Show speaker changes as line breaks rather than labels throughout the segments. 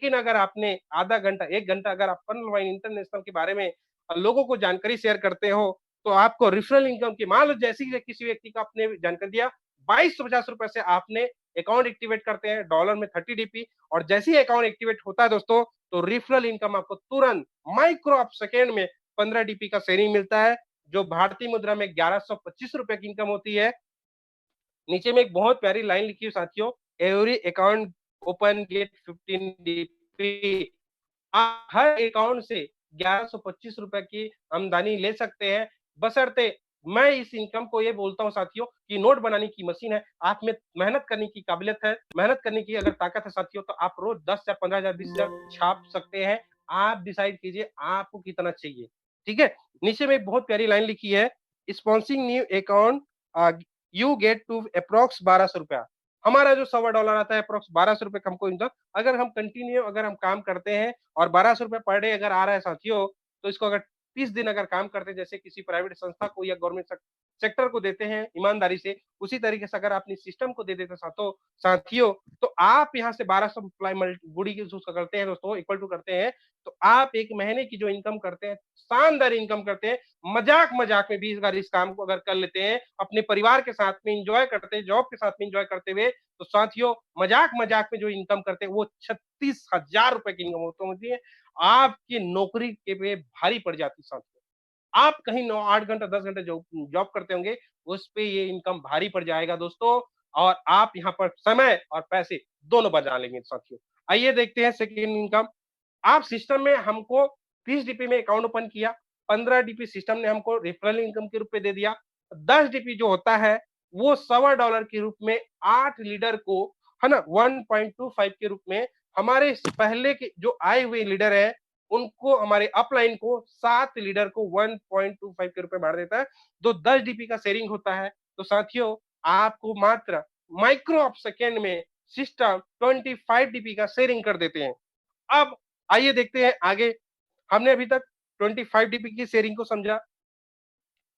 लेकिन अगर आपने आधा घंटा 1 घंटा अगर आप फन इंटरनेशनल के बारे में लोगों को जानकारी शेयर करते हो, तो आपको रेफरल इनकम की, मान लो जैसे ही किसी व्यक्ति को आपने जानकारी दिया, 2250 रुपए से आपने अकाउंट एक्टिवेट करते हैं डॉलर में 30 DP, और जैसे ही अकाउंट एक्टिवेट होता है दोस्तों, तो रेफरल इनकम आपको तुरंत माइक्रो ऑफ सेकेंड में 15 DP का शेयरिंग मिलता है, जो भारतीय मुद्रा में 1125 रुपए की इनकम होती है। नीचे में एक बहुत प्यारी लाइन लिखी है साथियों, every account open get 15 DP। आप हर अकाउंट से 1125 रुपए की आमदनी ले सकते हैं, बशर्ते, मैं इस इनकम को ये बोलता हूँ साथियों कि नोट बनाने की मशीन है, आप में मेहनत करने की काबिलियत है, मेहनत करने की अगर ताकत है साथियों, तो आप रोज 10,000, 15,000, 20,000 छाप सकते हैं। आप डिसाइड कीजिए आपको कितना चाहिए। ठीक है, नीचे में एक बहुत प्यारी लाइन लिखी है, sponsoring new account you get to approx 1200 रुपया। हमारा जो $1.25 आता है अप्रोक्स 1200 रुपए हमको इनकम, अगर हम कंटिन्यू अगर हम काम करते हैं और 1200 रुपए पर डे अगर आ रहा है साथियों, तो इसको अगर 30 दिन अगर काम करते हैं, जैसे किसी प्राइवेट संस्था को या गवर्नमेंट सेक्टर को देते हैं ईमानदारी से, उसी तरीके से अगर अपनी सिस्टम को दे देते साथियों, तो आप यहाँ से 1200 गुड़ी की करते हैं दोस्तों, इक्वल टू करते हैं, तो आप एक महीने की जो इनकम करते हैं, शानदार इनकम करते हैं। मजाक मजाक में भी अगर इस काम को अगर कर लेते हैं, अपने परिवार के साथ में इंजॉय करते हैं, जॉब के साथ में इंजॉय करते हुए, तो साथियों मजाक मजाक में जो इनकम करते हैं वो 36,000 रुपए की इनकम होती है। आपकी नौकरी के पे भारी पड़ जाती है साथियों। आप कहीं 8 घंटा 10 घंटे जॉब करते होंगे, उस पे ये इनकम भारी पड़ जाएगा दोस्तों, और आप यहाँ पर समय और पैसे दोनों बचा लेंगे साथियों। आइए देखते हैं सेकेंड इनकम। आप सिस्टम में हमको 30 DP में अकाउंट ओपन किया, 15 DP सिस्टम ने हमको रेफरल इनकम के रूप में दे दिया, 10 DP जो होता है वो $1.25 के रूप में 8 लीडर को, है ना, 1.25 के रूप में, हमारे पहले के जो आए हुए लीडर है उनको, हमारे अपलाइन को 7 लीडर को 1.25 के रूप में बांट देता है, तो 10 DP का शेयरिंग होता है। तो साथियों आपको मात्र माइक्रो ऑफ सेकेंड में सिस्टम 25 DP का शेयरिंग कर देते हैं। अब आइए देखते हैं आगे। हमने अभी तक 25 DP की शेयरिंग को समझा।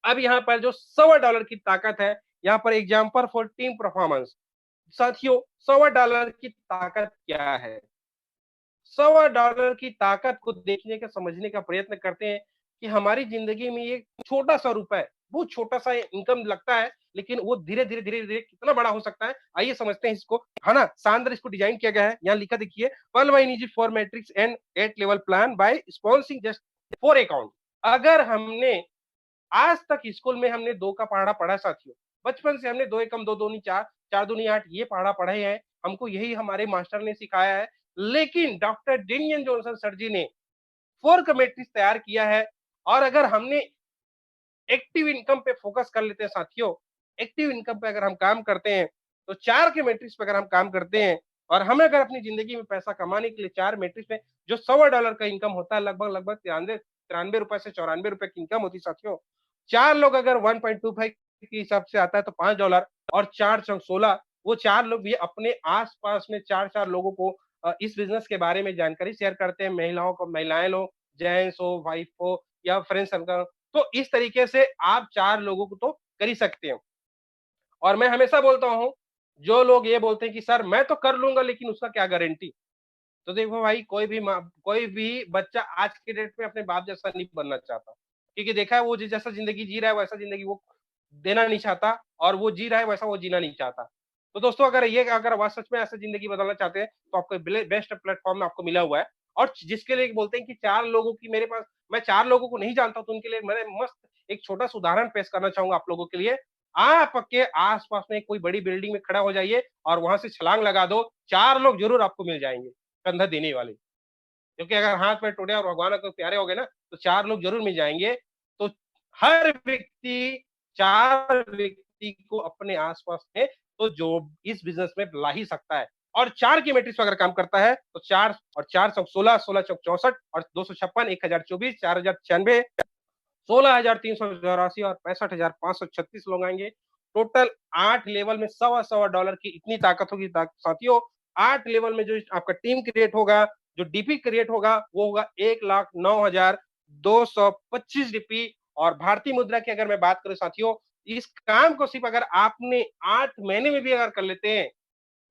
अब यहाँ पर जो $1.25 की ताकत है, यहाँ पर एग्जाम्पल फॉर टीम परफॉर्मेंस। साथियों $1.25 की ताकत क्या है? $1.25 की ताकत को देखने का, समझने का प्रयत्न करते हैं कि हमारी जिंदगी में ये छोटा सा रुपए, वो छोटा सा इनकम लगता है, लेकिन वो धीरे धीरे धीरे धीरे कितना बड़ा हो सकता है, आइए समझते हैं इसको, है ना। शानदार इसको डिजाइन किया गया है, यहाँ लिखा देखिए, pal wine easy four matrix and 8 level plan by sponsoring just 4 account. अगर हमने आज तक स्कूल में हमने 2 का पहाड़ा पढ़ा साथियों, बचपन से हमने 2 एकम 2 दूनी 4, 4 दूनी 8 ये पहाड़ा पढ़े हैं, हमको यही हमारे मास्टर ने सिखाया है। लेकिन डॉक्टर डेनियल जॉनसन सर जी ने 4 का मैट्रिक्स तैयार किया है, और अगर हमने एक्टिव इनकम पे फोकस कर लेते हैं साथियों, एक्टिव इनकम पे अगर हम काम करते हैं, तो 4 के मैट्रिक्स पे अगर हम काम करते हैं, और हमें अगर अपनी जिंदगी में पैसा कमाने के लिए 4 मैट्रिक्स में जो $1.25 का इनकम होता है, लगभग लगभग 93 रुपए से 94 रुपए की इनकम होती है साथियों। 4 लोग अगर 1.25 के हिसाब से आता है तो $5, और 4 चौक 16, वो 4 लोग भी अपने आस-पास में 4-4 लोगों को इस बिज़नेस के बारे में जानकारी शेयर करते हैं। महिलाओं को, महिलाएँ लोग, जेंट्स हो, वाइफ हो या फ्रेंड सर्कल, तो इस तरीके से आप 4 लोगों को तो कर ही सकते हो। और मैं हमेशा बोलता हूँ, जो लोग ये बोलते हैं कि सर मैं तो कर लूँगा लेकिन उसका क्या गारंटी? तो देखो भाई, कोई भी बच्चा आज के डेट में अपने बाप जैसा नहीं बनना चाहता। क्योंकि देखा है वो जैसा ज़िंदगी जी रहा है वैसा ज़िंदगी वो देना नहीं चाहता, और वो जी रहा है वैसा वो जीना नहीं चाहता। तो दोस्तों अगर वह सच में ऐसा ज़िंदगी बदलना चाहते हैं, तो आपको बेस्ट प्लेटफ़ॉर्म आपको मिला हुआ है। और जिसके लिए बोलते हैं कि 4 लोगों की मेरे पास, मैं 4 लोगों को नहीं जानता, तो उनके लिए मैंने मस्त एक छोटा-सा उदाहरण पेश करना चाहूँगा आप लोगों के लिए। आपके आस-पास में कोई बड़ी बिल्डिंग में खड़ा हो जाइए और वहाँ से छलांग लगा दो, 4 लोग ज़रूर आपको मिल जाएँगे, कंधा देने वाले। क्योंकि अगर हाथ पैर टूटे और भगवान को प्यारे हो गए ना, तो 4 लोग ज़रूर मिल जाएँगे। तो हर व्यक्ति 4 व्यक्ति को अपने आस-पास में, तो जो इस बिज़नेस में ला ही सकता है। और 4 की मैट्रिक्स पे अगर काम करता है, तो 4 और 4 चौक 16, 16 चौक 64 और 256, 1024, 4096, 16,384 और 65,536 लोग आएँगे। टोटल 8 लेवल में $1.25 की इतनी ताकत होगी साथियों। 8 लेवल में जो आपका टीम क्रिएट होगा, जो डीपी क्रिएट होगा, वो होगा 1,09,225 डीपी। और भारतीय मुद्रा की अगर मैं बात करूँ साथियों, इस काम को सिर्फ अगर आपने 8 महीने में भी अगर कर लेते हैं,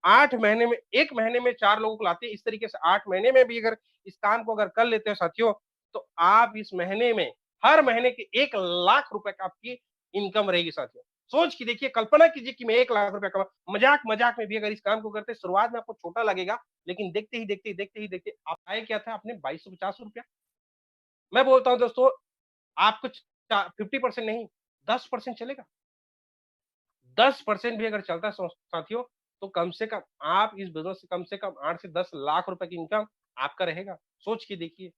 8 महीने में 1 महीने में 4 लोगों को लाते हैं। इस तरीके से 8 महीने में भी अगर इस काम को अगर कर लेते हो साथियों, तो आप इस महीने में हर महीने के 1 लाख रुपए का आपकी इनकम रहेगी साथियों। सोच के देखिए, कल्पना कीजिए कि मैं 1 लाख रुपए कमा, मजाक-मजाक में भी अगर इस काम को करते, शुरुआत में आपको छोटा लगेगा, लेकिन देखते ही देखते आप आए क्या था आपने ₹2250। मैं बोलता हूँ दोस्तों, आप कुछ 50% नहीं, 10% चलेगा। 10% भी अगर चलता है साथियों, तो कम से कम आप इस बिज़नेस से कम 8 से 10 लाख रुपए की इनकम आपका रहेगा। सोच के देखिए,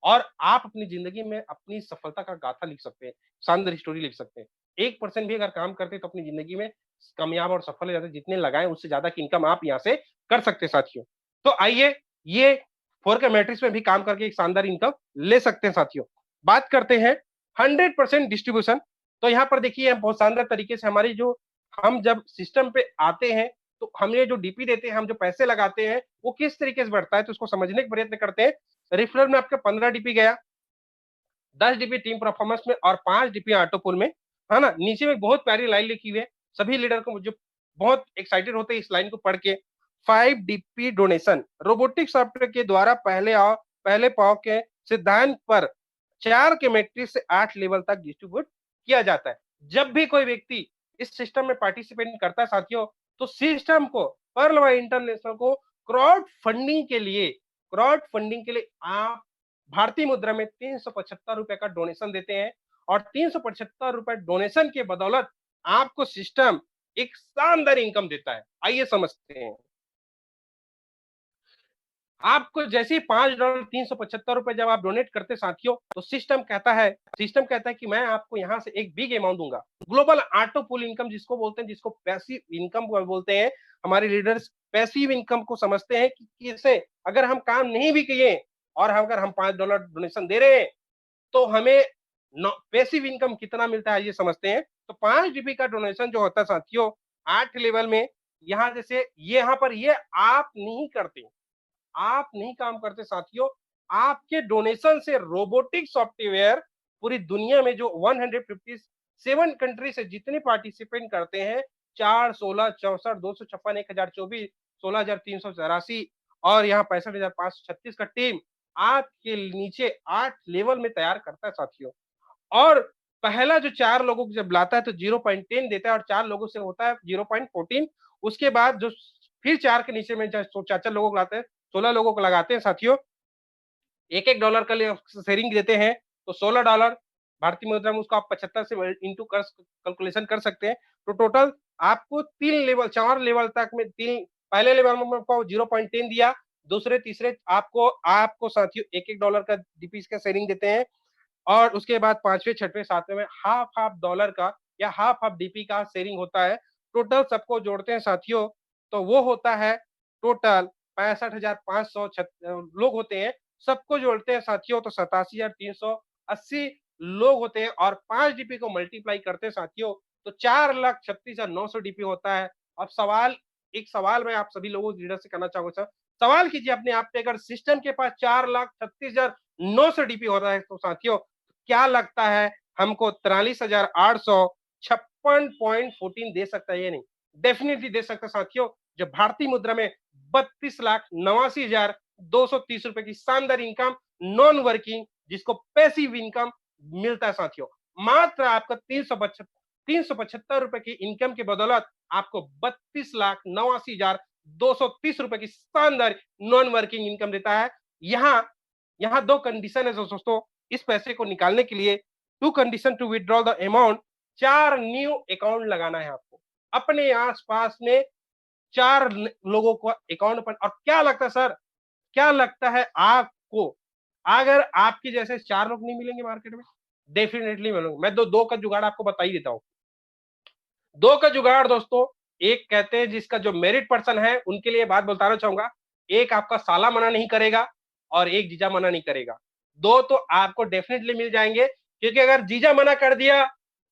और आप अपनी ज़िंदगी में अपनी सफलता का गाथा लिख सकते हैं, शानदार स्टोरी लिख सकते हैं। 1% भी अगर काम करते हैं तो अपनी ज़िंदगी में कामयाब और सफल हो जाते हैं। जितने लगाएँ उससे ज़्यादा की इनकम आप यहाँ से कर सकते हैं साथियों। तो आइए, ये 4K मैट्रिक्स में भी काम करके एक शानदार इनकम ले सकते हैं साथियों। बात करते हैं 100% डिस्ट्रीब्यूशन। तो यहाँ पर देखिए बहुत शानदार तरीके से हमारी जो, हम जब सिस्टम पे आते हैं, तो हमें जो डीपी देते हैं, हम जो पैसे लगाते हैं, वो किस तरीके से बढ़ता है, तो उसको समझने का प्रयत्न करते हैं। रिफरल में आपका 15 डीपी गया, 10 डीपी टीम परफॉर्मेंस में और 5 डीपी ऑटो पुल में, है ना? नीचे में बहुत प्यारी लाइन लिखी हुई है। सभी लीडर को जो बहुत एक्साइटेड होते हैं इस लाइन को पढ़ के। 5 डीपी डोनेशन रोबोटिक सॉफ्टवेयर के द्वारा पहले पाव के सिद्धांत पर 4 के मैट्रिक्स से 8 लेवल तक डिस्ट्रीब्यूट किया जाता है। जब भी कोई व्यक्ति इस सिस्टम में पार्टिसिपेट करता है साथियों, तो सिस्टम को, पर्ल वाई इंटरनेशनल को क्राउड फंडिंग के लिए आप भारतीय मुद्रा में ₹375 का डोनेशन देते हैं, और ₹375 डोनेशन के बदौलत आपको सिस्टम एक शानदार इनकम देता है। आइए समझते हैं। आपको जैसे ही $5 ₹375 जब आप डोनेट करते साथियों, तो सिस्टम कहता है कि मैं आपको यहाँ से एक बिग अमाउंट दूंगा। ग्लोबल ऑटो पुल इनकम जिसको बोलते हैं, जिसको पैसिव इनकम बोलते हैं, हमारे लीडर्स पैसिव इनकम को समझते हैं कि कैसे अगर हम काम नहीं भी किए और अगर हम $5 डोनेशन दे रहे हैं, तो हमें पैसिव इनकम कितना मिलता है ये समझते हैं। तो 5 डीबी का डोनेशन जो होता है साथियों, 8 लेवल में, यहाँ जैसे यहाँ पर ये आप नहीं काम करते साथियों, आपके डोनेशन से रोबोटिक सॉफ्टवेयर पूरी दुनिया में जो 157 कंट्री से जितने पार्टिसिपेंट करते हैं, 4, 16, 64, 256, 1024, 16,384 और यहाँ 65,536 का टीम आपके नीचे 8 लेवल में तैयार करता है साथियों। और पहला जो 4 लोगों को जब लाता है तो 0.10 देता है, और 4 लोगों से होता है 0.14। उसके बाद जो फिर 4 के नीचे में 4-4 लोगों को लाते हैं, 16 लोगों को लगाते हैं साथियों। $1-1 का लिए शेयरिंग देते हैं, तो $16 भारतीय मुद्रा में, उसको आप 75 से इंटू कर कैलकुलेशन कर सकते हैं। तो टोटल आपको 4 लेवल तक में, 3 पहले लेवल में आपको 0.10 दिया, दूसरे तीसरे आपको आपको साथियों $1-1 का डीपीस का शेयरिंग देते हैं, और उसके बाद 5वें, 6वें, 7वें में हाफ डॉलर का या हाफ डीपी का शेयरिंग होता है। टोटल सबको जोड़ते हैं साथियों, तो वो होता है टोटल 65,500 लोग होते हैं। सबको जोड़ते हैं साथियों, तो 87,380 लोग होते हैं, और 5 डीपी को मल्टीप्लाई करते हैं साथियों, तो 4,36,900 डीपी होता है। अब एक सवाल मैं आप सभी लोगों लीडर से करना चाहूंगा सर। सवाल कीजिए अपने आप पे, अगर सिस्टम के पास 4,36,900 डीपी होता है तो साथियों, क्या लगता है हमको 43,856.14 दे सकता है? ये नहीं, डेफिनेटली दे सकता है साथियों, जो भारतीय मुद्रा में 32,89,230 रुपए की शानदार इनकम, नॉन वर्किंग, जिसको पैसिव इनकम मिलता है साथियों। मात्र आपका 375 रुपए की इनकम के बदौलत आपको 32,89,230 रुपए की शानदार नॉन वर्किंग इनकम देता है। यहाँ यहाँ 2 कंडीशन है दोस्तों, इस पैसे को निकालने के लिए। 2 condition to withdraw the amount, 4 new account लगाना है आपको अपने आसपास में, 4 लोगों को अकाउंट ओपन। और क्या लगता है सर, क्या लगता है आपको, अगर आपके जैसे 4 लोग नहीं मिलेंगे मार्केट में? डेफिनेटली मिलेंगे। मैं दो का जुगाड़ आपको बता ही देता हूँ। 2 का जुगाड़ दोस्तों, एक कहते हैं जिसका जो मेरिट पर्सन है उनके लिए बात बताना चाहूंगा। एक आपका साला मना नहीं करेगा, और एक जीजा मना नहीं करेगा। 2 तो आपको डेफिनेटली मिल जाएंगे, क्योंकि अगर जीजा मना कर दिया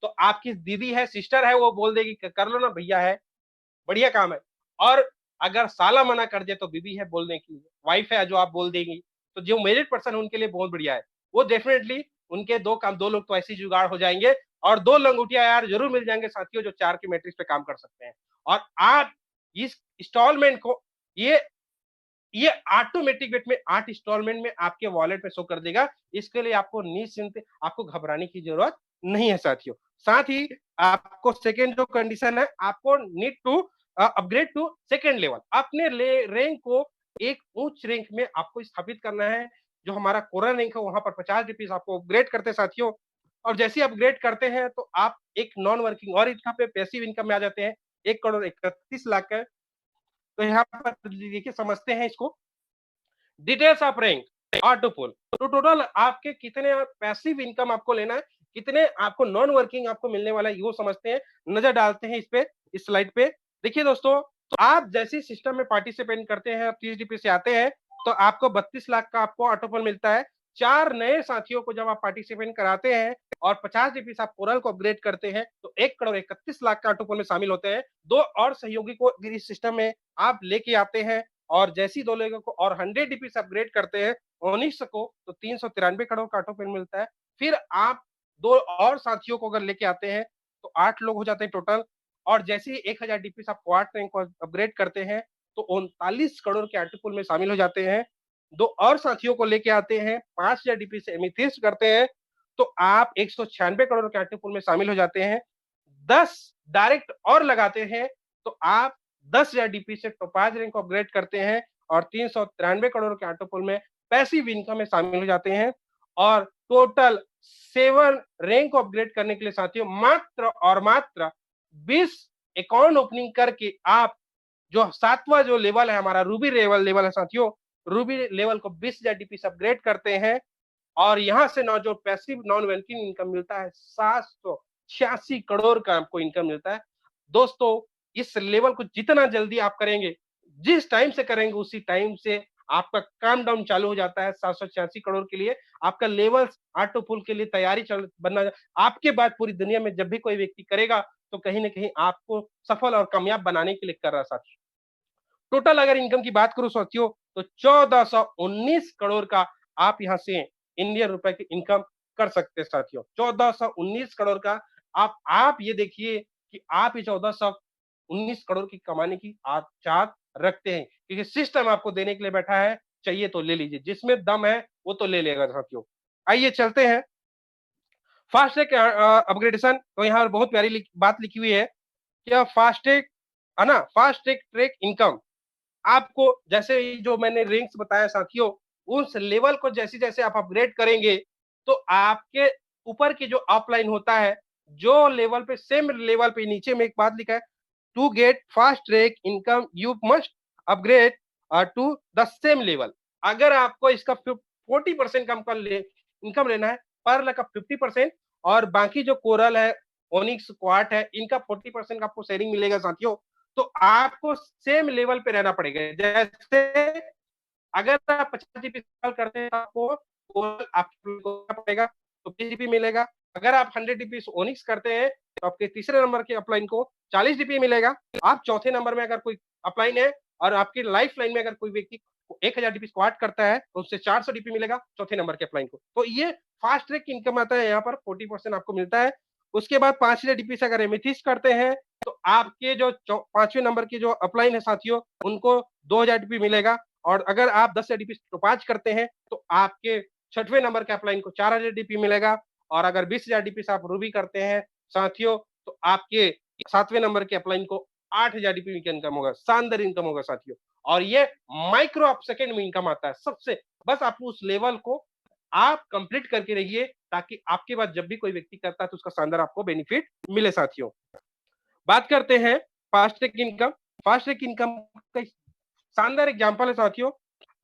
तो आपकी दीदी है, सिस्टर है, वो बोल देगी कर लो ना भैया, है बढ़िया काम है। और अगर साला मना कर दिया तो बीबी है बोलने की, वाइफ है जो आप बोल देंगी। तो जो मेरिट पर्सन है उनके लिए बहुत बढ़िया है। वो डेफिनेटली उनके 2 लोग तो ऐसे जुगाड़ हो जाएंगे, और 2 लंगोटिया यार जरूर मिल जाएंगे साथियों, जो 4 के मैट्रिक्स पे काम कर सकते हैं। और आप इस इंस्टॉलमेंट को ये ये ऑटोमेटिक वेट में 8 इंस्टॉलमेंट में आपके वॉलेट में शो कर देगा। इसके लिए आपको निश्चिंत, आपको घबराने की जरूरत नहीं है साथियों। साथ ही आपको सेकंड जो कंडीशन है, आपको need to upgrade to second level. अपने रैंक को एक उच्च रैंक में आपको स्थापित करना है। जो हमारा कोरा रैंक है वहां पर 50 रुपीज आपको अपग्रेड करते हैं साथियों। और जैसे अपग्रेड करते हैं तो आप एक नॉन वर्किंग और यहाँ पे पैसिव इनकम में आ जाते हैं। 1 करोड़ 31 लाख का। तो यहाँ पर देखिए समझते हैं इसको। डिटेल्स ऑफ रैंक ऑटो पुल। तो टोटल आपके कितने पैसिव इनकम आपको लेना है, कितने आपको नॉन वर्किंग आपको मिलने वाला है, वो समझते हैं। नजर डालते हैं इस पे, इस स्लाइड पे। देखिए दोस्तों, तो आप जैसे सिस्टम में पार्टिसिपेट करते हैं, 30 डीपी से आते हैं, तो आपको 32 लाख का आपको ऑटोपल मिलता है। 4 नए साथियों को जब आप पार्टिसिपेट कराते हैं और 50 डीपी से आप कोरल को अपग्रेड करते हैं, तो 1 करोड़ 31 लाख का ऑटोपल में शामिल होते हैं। 2 और सहयोगी को इस सिस्टम में आप लेके आते हैं, और जैसी 2 लोगों को और 100 डीपी से अपग्रेड करते हैं 19 को, तो 393 करोड़ का ऑटोपल मिलता है। फिर आप 2 और साथियों को अगर लेके आते हैं तो 8 लोग हो जाते हैं टोटल। और जैसे ही 1000 डीपी से आप क्वाड रैंक को अपग्रेड करते हैं तो 39 करोड़ के ऑटोपल में शामिल हो जाते हैं। 2 और साथियों को लेके आते हैं, 5000 डीपी से एमिथिस्ट करते हैं, तो आप 196 करोड़ के ऑटोपल में शामिल हो जाते हैं। 10 डायरेक्ट और लगाते हैं तो आप 10,000 डीपी से टोपाज रैंक को अपग्रेड करते हैं और 393 करोड़ के ऑटोपल में पैसिव इनकम में शामिल हो जाते हैं। और टोटल 7 रैंक को अपग्रेड करने के लिए साथियों मात्र और मात्र 20 अकाउंट ओपनिंग करके आप जो 7वां जो लेवल है हमारा रूबी लेवल है साथियों, रूबी लेवल को 20,000 डीपी से अपग्रेड करते हैं। और यहां से ना जो पैसिव नॉन बैंकिंग इनकम मिलता है 786 करोड़ का आपको इनकम मिलता है। दोस्तों, इस लेवल को जितना जल्दी आप करेंगे, जिस टाइम से करेंगे उसी टाइम से आपका काम डाउन चालू हो जाता है। 786 करोड़ के लिए आपका लेवल ऑटो पुल के लिए तैयारी चल बनना। आपके बाद पूरी दुनिया में जब भी कोई व्यक्ति करेगा तो कहीं ना कहीं आपको सफल और कामयाब बनाने के लिए कर रहा साथी। टोटल अगर इनकम की बात करूं साथियों तो 1419 करोड़ का आप यहां से इंडियन रुपए की इनकम कर सकते हैं साथियों। 1419 करोड़ का आप ये देखिए कि आप ये 1419 करोड़ की कमाने की आप चाहत रखते हैं, क्योंकि सिस्टम आपको देने के लिए बैठा है। चाहिए तो ले लीजिए, जिसमें दम है वो तो ले लेगा साथियों। आइए चलते हैं फास्ट ट्रैक अपग्रेडेशन। तो यहाँ पर बहुत प्यारी बात लिखी हुई है कि फास्ट ट्रैक है ना, फास्ट ट्रैक इनकम आपको जैसे जो मैंने रैंक्स बताया साथियों, उस लेवल को जैसे जैसे आप अपग्रेड करेंगे तो आपके ऊपर की जो अपलाइन होता है, जो लेवल पे सेम लेवल पे नीचे में एक बात लिखा है, to get fast track income you must upgrade to the same level. अगर आपको इसका 40% कम कर ले इनकम लेना है, पर्ल का 50% और बाकी जो कोरल है, ओनिक्स क्वार्ट है, इनका 40% का आपको शेयरिंग मिलेगा साथियों। तो आपको सेम लेवल पे रहना पड़ेगा। जैसे अगर आप 50 जीबी इस्तेमाल करते हैं तो आपको आपको पड़ेगा तो 20 जीबी मिलेगा। अगर आप 100 जीबी ओनिक्स करते हैं तो आपके तीसरे नंबर के अपलाइन को 40 जीबी मिलेगा। आप चौथे नंबर में अगर कोई अपलाइन है और आपकी लाइफ लाइन में अगर कोई व्यक्ति 1000 जीबी स्क्वाड करता है तो उससे 400 जीबी मिलेगा चौथे नंबर के अपलाइन को। तो ये फास्ट ट्रैक इनकम आता है, यहाँ पर 40% आपको मिलता है। उसके बाद 5000 जीबी से अगर एमिथिस्ट करते हैं तो आपके जो 5वें नंबर की जो अपलाइन है साथियों, उनको 2000 जीबी मिलेगा। और अगर आप 10,000 डीपी टोपाज करते हैं तो आपके 6वें नंबर के अपलाइन को 4000 डीपी मिलेगा। और अगर 20,000 डीपी से आप रूबी करते हैं साथियों तो आपके 7वें नंबर के अपलाइन को 8,000 डीपी की इनकम होगा। शानदार इनकम होगा साथियों। और ये माइक्रो ऑफ सेकेंड में इनकम आता है सबसे। बस आप उस लेवल को आप कंप्लीट करके रहिए ताकि आपके बाद जब भी कोई व्यक्ति करता है तो उसका शानदार आपको बेनिफिट मिले साथियों। बात करते हैं fast track income. Fast track income का शानदार एग्जांपल है साथियों।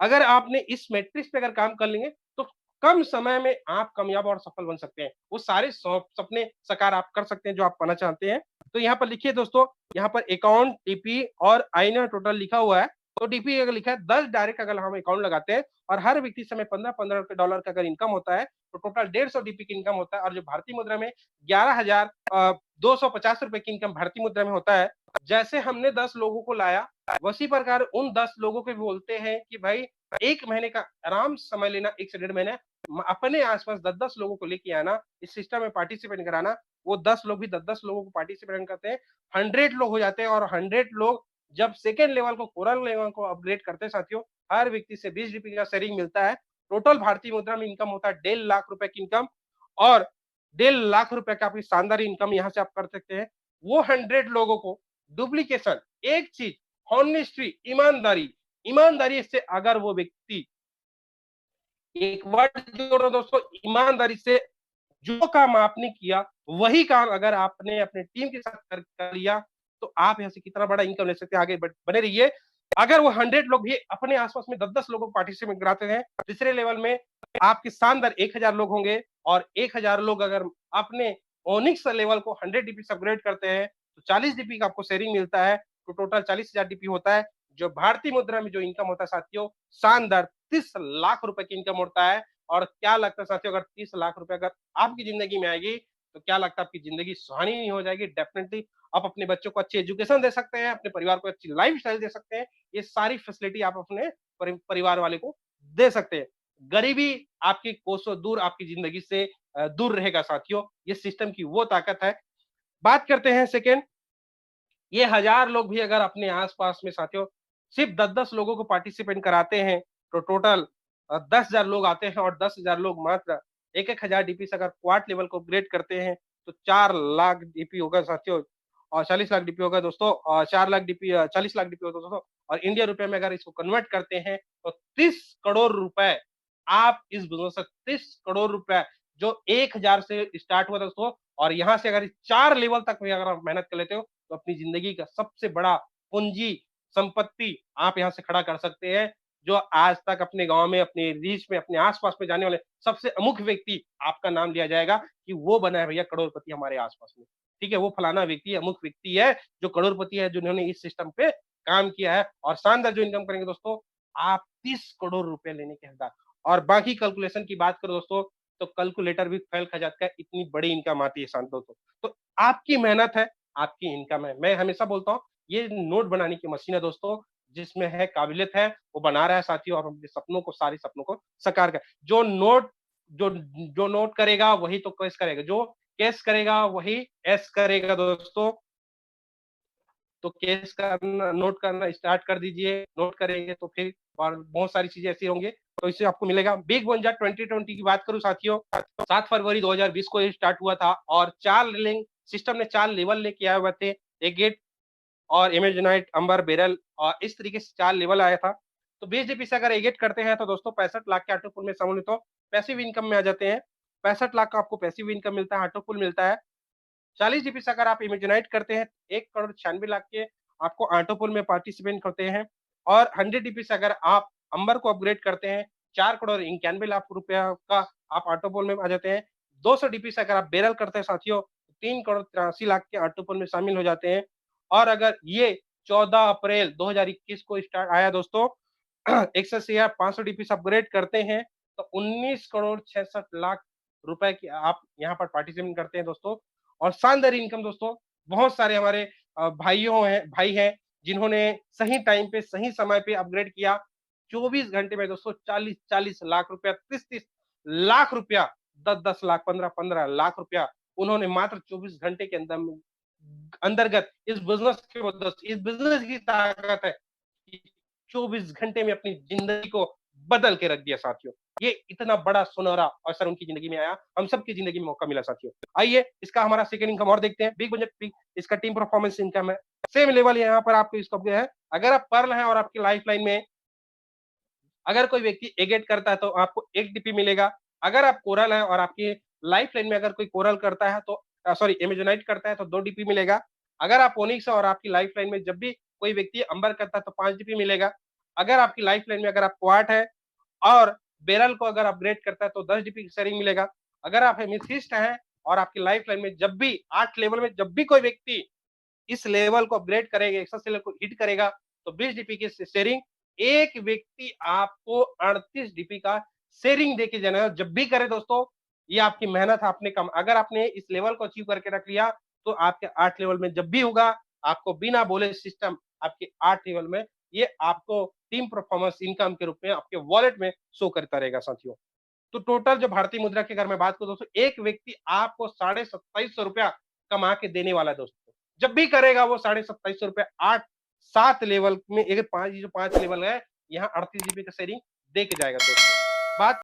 अगर आपने इस मैट्रिक्स पे अगर काम कर लेंगे तो कम समय में आप कामयाब और सफल बन सकते हैं। वो सारे सपने साकार आप कर सकते हैं जो आप पाना चाहते हैं। तो यहाँ पर लिखिए दोस्तों, यहाँ पर अकाउंट टीपी और आईना टोटल लिखा हुआ है। तो टीपी अगर लिखा है 10 डायरेक्ट अगर हम अकाउंट लगाते हैं और हर व्यक्ति समय 15-15 डॉलर का अगर इनकम होता है तो टोटल 150 डीपी की इनकम होता है। और जो भारतीय मुद्रा में 11,250 रुपए की इनकम भारतीय मुद्रा में होता है। जैसे हमने 10 लोगों को लाया, उसी प्रकार उन 10 लोगों को बोलते हैं कि भाई 1 महीने का आराम समय लेना, 1 से 1.5 महीने अपने आसपास 10-10 लोगों को लेके आना, इस सिस्टम में पार्टिसिपेट कराना। वो 10 लोग भी 10-10 लोगों को पार्टिसिपेट करते हैं, 100 लोग हो जाते हैं। और 100 लोग जब सेकंड लेवल को कोरल लेवल को अपग्रेड करते हैं साथियों, हर व्यक्ति से 20 जीपी का शेयरिंग मिलता है। टोटल भारतीय मुद्रा में इनकम होता है 1.5 लाख रुपए की इनकम, और 1.5 लाख रुपए का आपकी शानदार इनकम यहाँ से आप कर सकते हैं। वो 100 लोगों को डुप्लीकेशन, एक चीज, हॉनेस्टी, ईमानदारी, ईमानदारी से अगर वो व्यक्ति, एक वर्ड जोड़ो दोस्तों, ईमानदारी से जो काम आपने किया, वही काम अगर आपने अपने टीम के साथ कर लिया, तो आप यहाँ से कितना बड़ा इनकम ले सकते हैं। आगे बने रहिए। अगर वो 100 लोग भी अपने आसपास में 10-10 लोगों को पार्टिसिपेट कराते हैं, तीसरे लेवल में आपके शानदार 1000 लोग होंगे, और 1000 लोग अगर अपने ओनिक्स लेवल को 100 डीपी से अपग्रेड करते हैं, तो 40 डीपी का आपको शेयरिंग मिलता है, तो टोटल 40,000 डीपी होता है। जो भारतीय मुद्रा में जो इनकम होता है साथियों, शानदार 30 लाख रुपए की इनकम होता है। और क्या लगता है साथियों, अगर 30 लाख रुपए अगर आपकी जिंदगी में आएगी, तो क्या लगता है आपकी जिंदगी सुहानी नहीं हो जाएगी? डेफिनेटली आप अपने बच्चों को अच्छी एजुकेशन दे सकते हैं, अपने परिवार को अच्छी लाइफ स्टाइल दे सकते हैं। ये सारी फैसिलिटी आप अपने परिवार वाले को दे सकते हैं। गरीबी आपकी कोसों दूर आपकी जिंदगी से दूर रहेगा साथियों। ये सिस्टम की वो ताकत है। बात करते हैं सेकेंड, ये 1000 लोग भी अगर अपने आस-पास में साथियों सिर्फ 10-10 लोगों को पार्टिसिपेट कराते हैं, तो टोटल 10,000 लोग आते हैं, और 10,000 लोग मात्र 1-1 हज़ार डीपी से अगर क्वार्ट लेवल को अपग्रेड करते हैं, तो 4 लाख डीपी होगा साथियों, और 40 लाख डीपी होगा दोस्तों, 4 लाख डीपी 40 लाख डीपी होगा दोस्तों, और इंडिया रुपए में अगर इसको कन्वर्ट करते हैं, तो 30 करोड़ रुपए आप इस बिज़नेस से 30 करोड़ रुपए जो 1000 से स्टार्ट हुआ दोस्तों, और यहाँ से अगर 4 लेवल तक भी अगर आप मेहनत कर लेते हो, तो अपनी जिंदगी का सबसे बड़ा पूंजी संपत्ति आप यहाँ से खड़ा कर सकते हैं। जो आज तक अपने गांव में, अपने रीच में, अपने आसपास में जाने वाले सबसे अमुख व्यक्ति आपका नाम लिया जाएगा कि वो बना है भैया करोड़पति हमारे आसपास में। ठीक है, वो फलाना व्यक्ति अमुख व्यक्ति है जो करोड़पति है, जिन्होंने इस सिस्टम पे काम किया है, और शानदार जो इनकम करेंगे दोस्तों, आप 30 करोड़ रुपए लेने के हकदार। और बाकी कैलकुलेशन की बात करो दोस्तों, तो कैलकुलेटर भी फेल खा जाता है, इतनी बड़ी इनकम आती है शानदार दोस्तों। तो आपकी मेहनत है, आपकी इनकम है। मैं हमेशा बोलता हूँ, ये नोट बनाने की मशीन है दोस्तों, जिसमें है काबिलियत है, वो बना रहा है साथियों, और अपने सपनों को, सारे सपनों को साकार कर, जो जो नोट करेगा वही तो कैश करेगा, जो कैश करेगा वही ऐश करेगा दोस्तों। तो कैश करना, नोट करना स्टार्ट कर दीजिए, नोट करेंगे तो फिर और बहुत सारी चीजें ऐसी होंगे, तो इससे आपको मिलेगा। बिग वंजा 2020 की बात करूं साथियों, 7 फरवरी 2020 को ये स्टार्ट हुआ था, और 4 लिंक सिस्टम ने 4 लेवल लेके आए हुए थे, एगेट और इमेजनाइट, अंबर, बेरल, और इस तरीके से 4 लेवल आया था। तो 20 जीपी से अगर एगेट करते हैं तो दोस्तों 65 लाख के ऑटो पुल में सम्मिलित हो पैसिव इनकम में आ जाते हैं। 65 लाख का आपको पैसिव इनकम मिलता है, ऑटो पुल मिलता है। 40 जीबी से अगर आप इमेजिनाइट करते हैं, 1 करोड़ 96 लाख के आपको ऑटोपुल में पार्टिसिपेट करते हैं, और 100 जीबी से अगर आप अंबर को अपग्रेड करते हैं, 4 करोड़ 91 लाख रुपया का आप ऑटोपुल में आ जाते हैं। 200 डीपी से अगर आप बेरल करते हैं साथियों, 3 करोड़ 83 लाख के ऑटोपुल में शामिल हो जाते हैं। और अगर ये 14 अप्रैल 2021 को स्टार्ट आया दोस्तों, 180,500 डीपी से अपग्रेड करते हैं, तो 19 करोड़ 66 लाख रुपए की आप यहाँ पर पार्टिसिपेट करते हैं दोस्तों। और शानदार इनकम दोस्तों, बहुत सारे हमारे भाई हैं जिन्होंने सही टाइम पे, सही समय पे अपग्रेड किया। 24 घंटे में दोस्तों 40-40 लाख रुपया, 30-30 लाख रुपया, 10-10 लाख, 15-15 लाख रुपया उन्होंने मात्र 24 घंटे के अंतर्गत इस बिजनेस के वजह से, इस बिजनेस की ताकत है कि 24 घंटे में अपनी जिंदगी को बदल के रख दिया साथियों। ये इतना बड़ा सुनहरा अवसर उनकी जिंदगी में आया, हम सबकी जिंदगी में मौका मिला साथियों। आइए इसका हमारा सेकंड इनकम और देखते हैं। बिग बजट बिग, इसका टीम परफॉर्मेंस इनकम है, सेम लेवल यहाँ पर आपको इसका है। अगर आप पर्ल हैं और आपकी लाइफ लाइन में अगर कोई व्यक्ति एगेट करता है, तो आपको 1 डीपी मिलेगा। अगर आप कोरल है और आपकी लाइफ लाइन में अगर कोई कोरल करता है, तो सॉरी एमेजोनाइट करता है, तो 2 डीपी मिलेगा। अगर आप ओनिक्स है और आपकी लाइफ लाइन में जब भी कोई व्यक्ति अंबर करता है, तो 5 डीपी मिलेगा। अगर आपकी लाइफ लाइन में अगर आप क्वार्ट है और बेरल को अगर अपग्रेड करता है, तो 10 डीपी की शेयरिंग मिलेगा। अगर आप हेमिसिस्ट हैं और आपकी लाइफ लाइन में जब भी 8 लेवल में जब भी कोई व्यक्ति इस लेवल को अपग्रेड करेगा, एक्सेस लेवल को हिट करेगा, तो 20 डीपी की शेयरिंग, एक व्यक्ति आपको 38 डीपी का शेयरिंग देके जाना जब भी करे दोस्तों। ये आपकी मेहनत आपने कम, अगर आपने इस लेवल को अचीव करके रख लिया, तो आपके 8 लेवल में जब भी होगा, आपको बिना बोले सिस्टम आपके 8 लेवल में ये आपको टीम परफॉर्मेंस इनकम के रूप में आपके वॉलेट में शो करता रहेगा साथियों। तो टोटल जो भारतीय मुद्रा की अगर मैं बात करूं दोस्तों, एक व्यक्ति आपको 2750 रुपया कमा के देने वाला है दोस्तों। जब भी करेगा वो 2750 रुपया 8 7 लेवल में, एक 5 जो 5 लेवल है, यहाँ 38 जीबी का शेयरिंग दे के जाएगा दोस्तों। बात